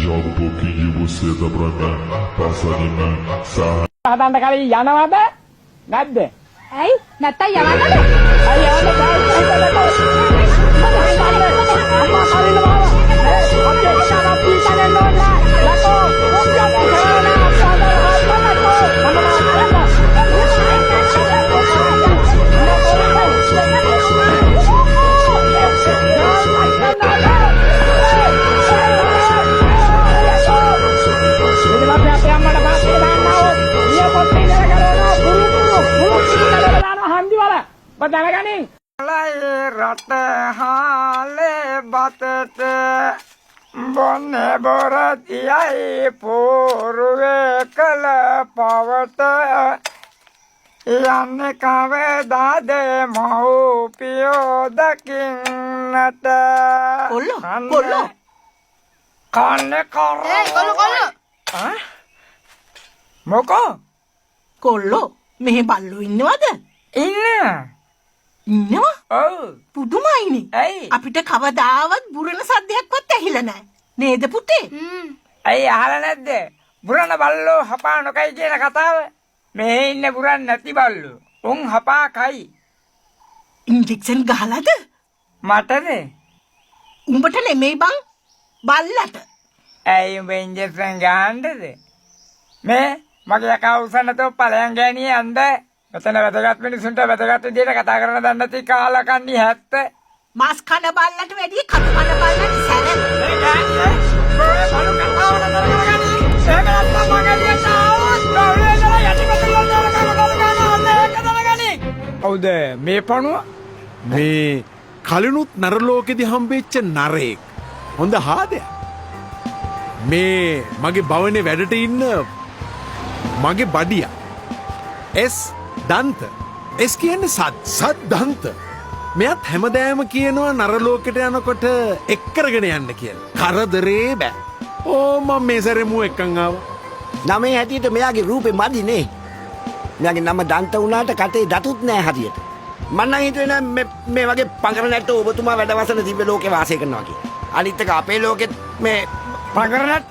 jogo que você dá pra mim, passa de mim, sai. හදන්න කලින් යනවද නැද්ද? ඇයි නැත්තම් යවන්නද? අය යන්න බෑ. අම්මා කලින් මාව. ඔකේ කතාව පිටගෙන නෝලා. ලකෝ ඔක්කොම කරනවා. දැනගනින් රට හාලේ බතට බොන්නේ බොරතියයි පෝරුවේ කළ පවට යන්නේ කවදාද මව්පියෝ දකින්නට කොල්ලෝ කන්නේ කර කොල්ලෝ මොකෝ කොල්ලෝ මෙහෙ බල්ලෝ ඉන්නවද? ඉන්නවා? ඔව් පුදුමයිනේ. ඇයි? අපිට කවදාවත් බුරණ සද්දයක්වත් ඇහිලා නැහැ. නේද පුතේ? ඇයි අහලා නැද්ද? බුරණ බල්ලෝ හපා නොකයි කියන කතාව? මේ ඉන්නේ බුරන් නැති බල්ලෝ. උන් හපා කයි. ඉන්ජෙක්ෂන් ගහලාද? මටද? උඹට නෙමෙයි බං. බල්ලට. ඇයි උඹ ඉන්ජෙක්ෂන් ගහන්නද? මේ මගේ යකා උසන්නතෝ ඵලයන් ගෑණියේ අන්ද මෙතන වැදගත් මිනිසුන්ට වැදගත් විදියට කතා කරන දන්නේ නැති කාලා කන්නේ 70. මාස් කන බල්ලට වැඩිය කටු කන බල්ලට සැර. මේ ගෑණියේ ඔය බලු කතාවන කරගන්නේ. ඒක නැත්තම් මගේ යතාවත් ප්‍රවේදලා යටිපතුල කරගන්නේ. හවුද මේ පණුව? මේ කලිනුත් නරලෝකෙදි හම්බෙච්ච නරෙක්. හොඳ හාදයක්. මේ මගේ භවනේ වැඩට ඉන්න මගේ බඩියා. එස් දන්ත. එස් කියන්නේ සත් දන්ත. මෙයත් හැමදෑම කියනවා නරලෝකෙට යනකොට එක් කරගෙන යන්න කියලා. කරදරේ බෑ. ඕ මම මේ සැරේ එක්කන් ආවා. නමේ හැටියට මෙයාගේ රූපේ මදිනේ. මෙයාගේ නම දන්ත වුණාට කටේ දතුත් නෑ හරියට. මම නම් හිතුවේ මේ වගේ පඟර නැට්ට ඔබතුමා වැඩවසන තිබ්බ ලෝකේ වාසය කරනවා කියලා. අනිත් එක අපේ ලෝකෙත් මේ පඟර නැට්ට